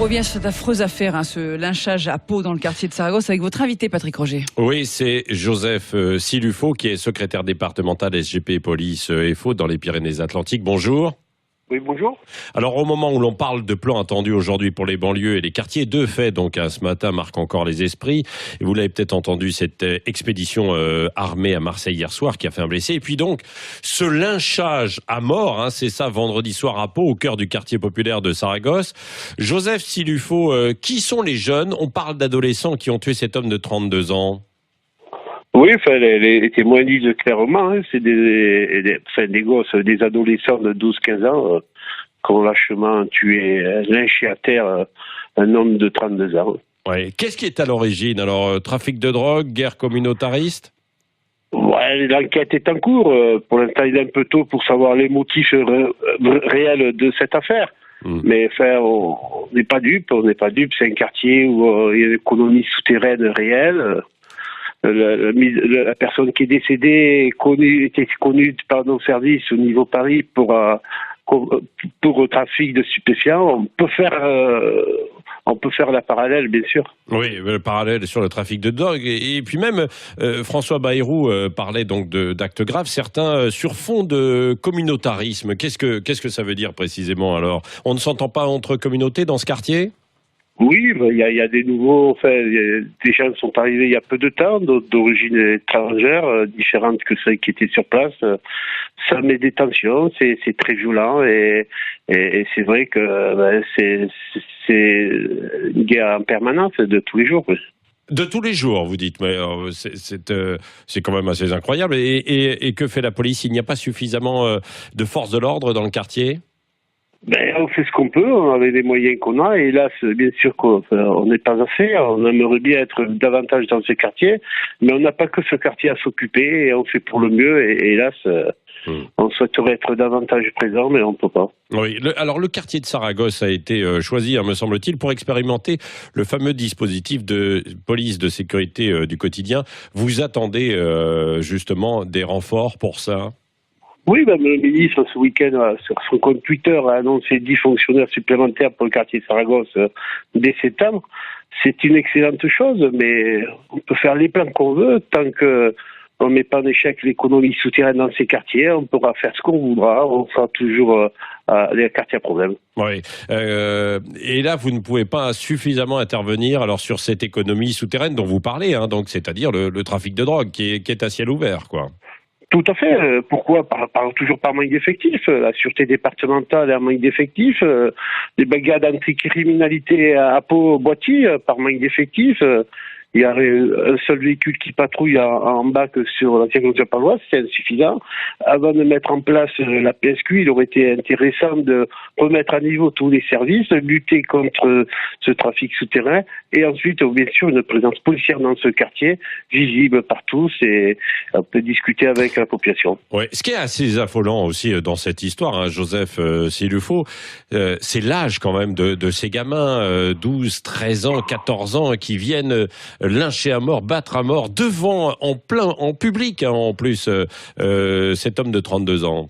revient sur cette affreuse affaire, ce lynchage à Pau dans le quartier de Saragosse, avec votre invité Patrick Roger. Oui, c'est Joseph Silufo qui est secrétaire départemental SGP Police FO dans les Pyrénées-Atlantiques. Bonjour. Oui, bonjour. Alors, au moment où l'on parle de plans attendus aujourd'hui pour les banlieues et les quartiers, deux faits donc ce matin marquent encore les esprits. Et vous l'avez peut-être entendu, cette expédition armée à Marseille hier soir qui a fait un blessé. Et puis donc, ce lynchage à mort, c'est ça, vendredi soir à Pau, au cœur du quartier populaire de Saragosse. Joseph Silufo, qui sont les jeunes? On parle d'adolescents qui ont tué cet homme de 32 ans. Oui, les témoins disent clairement, c'est des gosses, des adolescents de 12-15 ans qui ont lâchement tué, lynché à terre un homme de 32 ans. Ouais. Qu'est-ce qui est à l'origine? Alors, trafic de drogue, guerre communautariste? Ouais, l'enquête est en cours. Pour l'instant, il est un peu tôt pour savoir les motifs réels de cette affaire. Mais enfin, on n'est pas dupe, C'est un quartier où il y a une économie souterraine réelle. La personne qui est décédée était connue par nos services au niveau Paris pour trafic de stupéfiants. On peut faire la parallèle, bien sûr. Oui, le parallèle sur le trafic de drogue. Et puis même, François Bayrou parlait donc d'actes graves, certains sur fond de communautarisme. Qu'est-ce que ça veut dire précisément alors? On ne s'entend pas entre communautés dans ce quartier? Oui, il y a des nouveaux, des gens sont arrivés il y a peu de temps, d'origine étrangère, différentes que celles qui étaient sur place. Ça met des tensions, c'est très violent et c'est vrai que c'est une guerre en permanence de tous les jours. De tous les jours, vous dites, mais c'est quand même assez incroyable. Et que fait la police? Il n'y a pas suffisamment de forces de l'ordre dans le quartier? On fait ce qu'on peut, avec les moyens qu'on a, et hélas, bien sûr qu'on n'est pas assez, on aimerait bien être davantage dans ces quartiers, mais on n'a pas que ce quartier à s'occuper, et on fait pour le mieux, et hélas, on souhaiterait être davantage présent, mais on ne peut pas. Oui, alors le quartier de Saragosse a été choisi, me semble-t-il, pour expérimenter le fameux dispositif de police de sécurité du quotidien. Vous attendez justement des renforts pour ça? Oui, le ministre, ce week-end, sur son compte Twitter, a annoncé 10 fonctionnaires supplémentaires pour le quartier de Saragosse dès septembre. C'est une excellente chose, mais on peut faire les plans qu'on veut. Tant qu'on ne met pas en échec l'économie souterraine dans ces quartiers, on pourra faire ce qu'on voudra. On sera toujours les quartiers à problème. Oui. Et là, vous ne pouvez pas suffisamment intervenir alors sur cette économie souterraine dont vous parlez, donc c'est-à-dire le trafic de drogue qui est à ciel ouvert, quoi. Tout à fait. Pourquoi? Toujours par manque d'effectifs. La sûreté départementale a un manque d'effectifs. Les brigades anticriminalité à Pau-Boitiers par manque d'effectifs. Il y a un seul véhicule qui patrouille en bac sur la circonscription paloise, c'est insuffisant. Avant de mettre en place la PSQ, il aurait été intéressant de remettre à niveau tous les services, lutter contre ce trafic souterrain, et ensuite, bien sûr, une présence policière dans ce quartier, visible par tous, et on peut discuter avec la population. Ouais. Ce qui est assez affolant aussi dans cette histoire, Joseph Silufo, c'est l'âge quand même de ces gamins, 12, 13 ans, 14 ans, qui viennent lyncher à mort, battre à mort, en public, en plus, cet homme de 32 ans.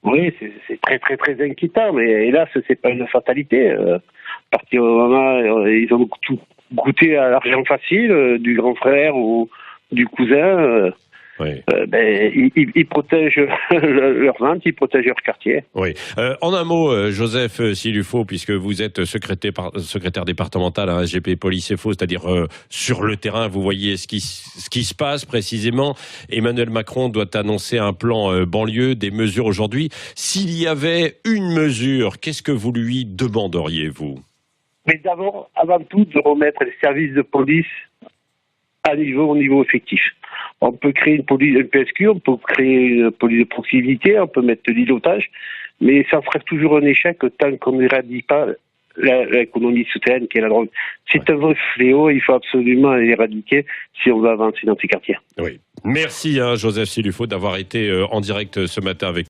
Oui, c'est très très très inquiétant, mais hélas, c'est pas une fatalité. À partir du moment, ils ont tout goûté à l'argent facile du grand frère ou du cousin. Oui. Ils protègent leurs ventes, ils protègent leur quartier. Oui. En un mot, Joseph Silufo, puisque vous êtes secrétaire départemental à SGP Police FO, c'est-à-dire sur le terrain, vous voyez ce qui se passe précisément. Emmanuel Macron doit annoncer un plan banlieue, des mesures aujourd'hui. S'il y avait une mesure, qu'est-ce que vous lui demanderiez, vous? Mais d'abord, avant tout, de remettre les services de police au niveau effectif. On peut créer une PSQ, on peut créer une police de proximité, on peut mettre de l'îlotage, mais ça ferait toujours un échec tant qu'on n'éradique pas l'économie souterraine qui est la drogue. C'est un vrai fléau, il faut absolument l'éradiquer si on veut avancer dans ces quartiers. Oui. Merci Joseph Silufo d'avoir été en direct ce matin avec nous.